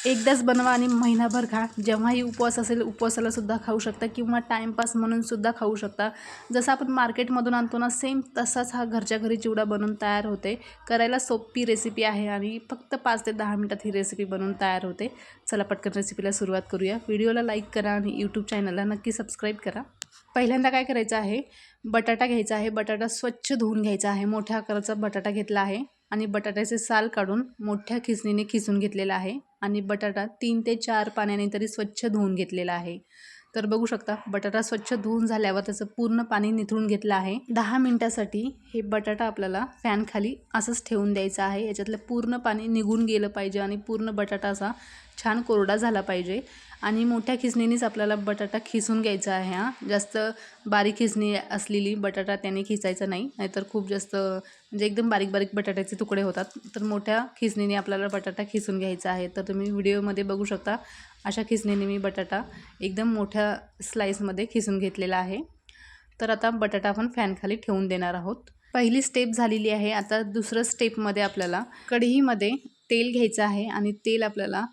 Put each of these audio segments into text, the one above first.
एकदाच बनवा आणि महिनाभर खा. जेव्हाही उपवास असेल उपवासाला सुद्धा खाऊ शकता किंवा टाईमपास म्हणून सुद्धा खाऊ शकता. जसं आपण मार्केटमधून आणतो ना सेम तसाच हा घरच्या घरी चिवडा बनवून तयार होते. करायला सोपी रेसिपी आहे आणि फक्त 5 ते 10 मिनिटात ही रेसिपी बनवून तयार होते. चला पटकन रेसिपीला सुरुवात करूया. व्हिडिओला लाईक करा आणि यूट्यूब चॅनलला नक्की सबस्क्राईब करा. पहिल्यांदा काय करायचं आहे, बटाटा घ्यायचा आहे. बटाटा स्वच्छ धुवून घ्यायचा आहे. मोठ्या आकाराचा बटाटा घेतला आहे आणि बटाट्याचे साल काढून मोठ्या खिसणीने खिसून घेतलेला आहे आणि बटाटा 3 ते 4 पाण्याने तरी स्वच्छ धुवून घेतलेला आहे. तर बघू शकता बटाटा स्वच्छ धुवून झाल्यावर त्याचं पूर्ण पाणी निथळून घेतलं आहे. 10 मिनिटासाठी हे बटाटा आपल्याला फॅन खाली असंच ठेवून द्यायचं आहे. याच्यातलं पूर्ण पाणी निघून गेलं पाहिजे आणि पूर्ण बटाटा असा छान कोरडा झाला पाहिजे. आणि मोठ्या खिसणीनेच आपल्याला बटाटा खिसून घ्यायचा आहे. जास्त बारीक खिसणी असलेली बटाटा त्याने खिसायचा नाही, नाहीतर खूप जास्त म्हणजे एकदम बारीक बारीक बटाट्याचे तुकडे होतात. तर मोठ्या खिसणीने आपल्याला बटाटा खिसून घ्यायचा आहे. तर तुम्ही व्हिडिओमध्ये बघू शकता अशा खिसणीने मी बटाटा एकदम मोठ्या स्लाईसमध्ये खिसून घेतलेला आहे. तर आता बटाटा आपण फॅनखाली ठेवून देणार आहोत. पहिली स्टेप झालेली आहे. आता दुसरं स्टेपमध्ये आपल्याला कढईमध्ये तेल घ्यायचं आहे आणि तेल आपल्याला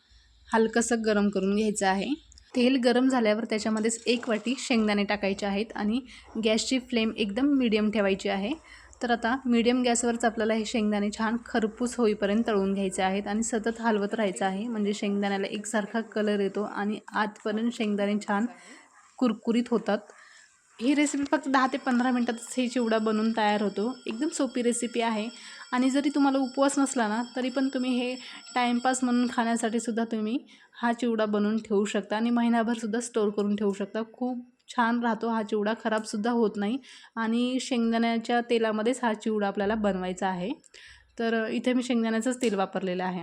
हलकंसं गरम करून घ्यायचं आहे. तेल गरम झाल्यावर त्याच्यामध्येच 1 वाटी शेंगदाणे टाकायचे आहेत आणि गॅसची फ्लेम एकदम मीडियम ठेवायची आहे. तर आता मीडियम गॅसवरच आपल्याला हे शेंगदाणे छान खरपूस होईपर्यंत तळून घ्यायचे आहेत आणि सतत हलवत राहायचं आहे. म्हणजे शेंगदाण्याला एकसारखा कलर येतो आणि आतपर्यंत शेंगदाणे छान कुरकुरीत होतात. ही रेसिपी फक्त 10 ते 15 मिनिटातच हे चिवडा बनवून तयार होतो. एकदम सोपी रेसिपी आहे आणि जरी तुम्हाला उपवास नसला ना तरी पण तुम्ही हे टाईमपास म्हणून खाण्यासाठी सुद्धा तुम्ही हा चिवडा बनवून ठेवू शकता आणि महिनाभरसुद्धा स्टोअर करून ठेवू शकता. खूप छान राहतो हा चिवडा, खराबसुद्धा होत नाही आणि शेंगदाण्याच्या तेलामध्येच हा चिवडा आपल्याला बनवायचा आहे. तर इथे मी शेंगदाण्याचंच तेल वापरलेलं आहे.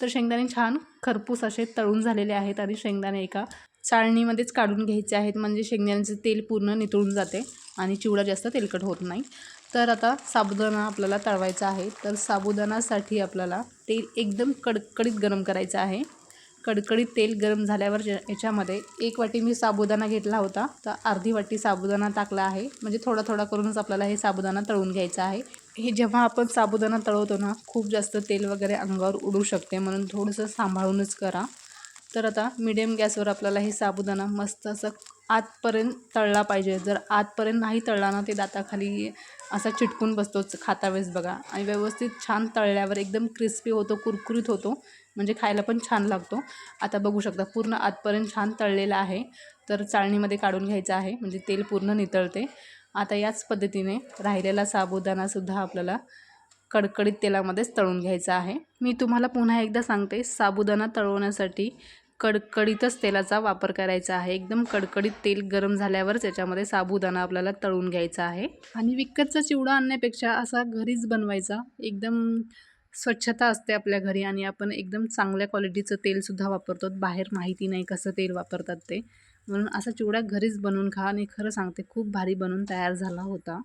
तर शेंगदाणे छान खरपूस असे तळून झालेले आहेत आणि शेंगदाणे एका चाळणीमध्येच काढून घ्यायचे आहेत. म्हणजे शेंगदाण्याचं तेल पूर्ण नितळून जाते आणि चिवडा जास्त तेलकट होत नाही. तर आता साबुदाणा आपल्याला तळवायचा आहे. तर साबुदाणासाठी आपल्याला तेल एकदम कडकडीत गरम करायचं आहे. कडकडीत तेल गरम झाल्यावर याच्यामध्ये 1 वाटी मी साबुदाणा घेतला होता, तर अर्धी वाटी साबुदाणा टाकला आहे. म्हणजे थोडा थोडा करूनच आपल्याला हे साबुदाणा तळून घ्यायचा आहे. हे जेव्हा आपण साबुदाणा तळवतो ना खूप जास्त तेल वगैरे अंगावर उडू शकते, म्हणून थोडंसं सांभाळूनच करा. तर आता मीडियम गॅसवर आपल्याला हे साबुदाणा मस्त असं आतपर्यंत तळला पाहिजे. जर आतपर्यंत नाही तळला ना ते दाताखाली असा चिटकून बसतोच खाता वेळेस बघा. आणि व्यवस्थित छान तळल्यावर एकदम क्रिस्पी होतो, कुरकुरीत होतो, म्हणजे खायला पण छान लागतो. आता बघू शकता पूर्ण आतपर्यंत छान तळलेला आहे. तर चाळणीमध्ये काढून घ्यायचं आहे म्हणजे तेल पूर्ण नितळते. आता याच पद्धतीने राहिलेला साबुदाणासुद्धा आपल्याला कडकडीत तेलामध्येच तळून घ्यायचा आहे. मी तुम्हाला पुन्हा एकदा सांगते, साबुदाणा तळवण्यासाठी कडकडीतच तेलाचा वापर करायचा आहे. एकदम कडकडीत तेल गरम झाल्यावरच याच्यामध्ये साबुदाणा आपल्याला तळून घ्यायचा आहे. आणि विकतचा चिवडा आणण्यापेक्षा असा घरीच बनवायचा. एकदम स्वच्छता असते आपल्या घरी आणि आपण एकदम चांगल्या क्वालिटीचं तेलसुद्धा वापरतो. बाहेर माहिती नाही कसं तेल वापरतात ते, म्हणून असा चिवडा घरीच बनवून खा. आणि खरं सांगते खूप भारी बनवून तयार झाला होता.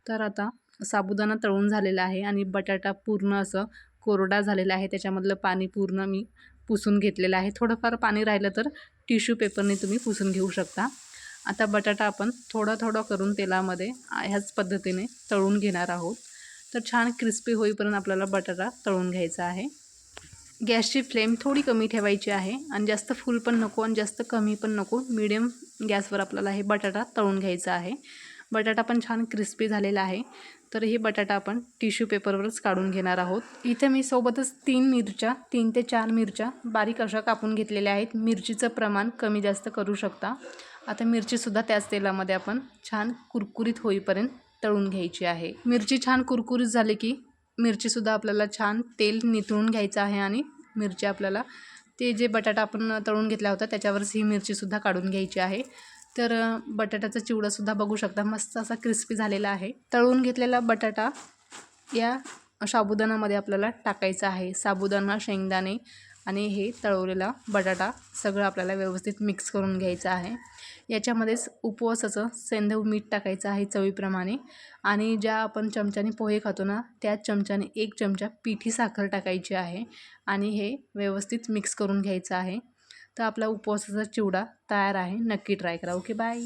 तर आता साबुदाणा तळून झालेला आहे आणि बटाटा पूर्ण असं कोरडा झालेला आहे. त्याच्यामधलं पाणी पूर्ण मी पुसून घेतलेलं आहे. थोडंफार पाणी राहिलं तर टिश्यू पेपरने तुम्ही पुसून घेऊ शकता. आता बटाटा आपण थोडा थोडा करून तेलामध्ये ह्याच पद्धतीने तळून घेणार आहोत. तर छान क्रिस्पी होईपर्यंत आपल्याला बटाटा तळून घ्यायचा आहे. गॅसची फ्लेम थोडी कमी ठेवायची आहे आणि जास्त फुल पण नको आणि जास्त कमी पण नको. मीडियम गॅसवर आपल्याला हे बटाटा तळून घ्यायचा आहे. बटाटा पण छान क्रिस्पी झालेला आहे. तर हे बटाटा आपण टिश्यू पेपरवरच काढून घेणार आहोत. इथे मी सोबतच 3 ते 4 मिरच्या बारीक अशा कापून घेतलेल्या आहेत. मिरचीचं प्रमाण कमी जास्त करू शकता. आता मिरचीसुद्धा त्याच तेलामध्ये आपण छान कुरकुरीत होईपर्यंत तळून घ्यायची आहे. मिरची छान कुरकुरीत झाली की मिरचीसुद्धा आपल्याला छान तेल निथळून घ्यायचं आहे आणि मिरची आपल्याला ते जे बटाटा आपण तळून घेतला होता त्याच्यावरच ही मिरचीसुद्धा काढून घ्यायची आहे. तर बटाट्याचा चिवडासुद्धा बघू शकता मस्त असा क्रिस्पी झालेला आहे. तळून घेतलेला बटाटा या साबुदाणामध्ये आपल्याला टाकायचा आहे. साबुदाणा, शेंगदाणे आणि हे तळवलेला बटाटा सगळं आपल्याला व्यवस्थित मिक्स करून घ्यायचं आहे. याच्यामध्येच उपवासाचं सेंधव मीठ टाकायचं आहे चवीप्रमाणे आणि ज्या आपण चमच्याने पोहे खातो ना त्याच चमच्याने 1 चमचा पिठी साखर टाकायची आहे आणि हे व्यवस्थित मिक्स करून घ्यायचं आहे. तर आपला उपवासाचा चिवडा तयार आहे. नक्की ट्राय करा. Okay, bye.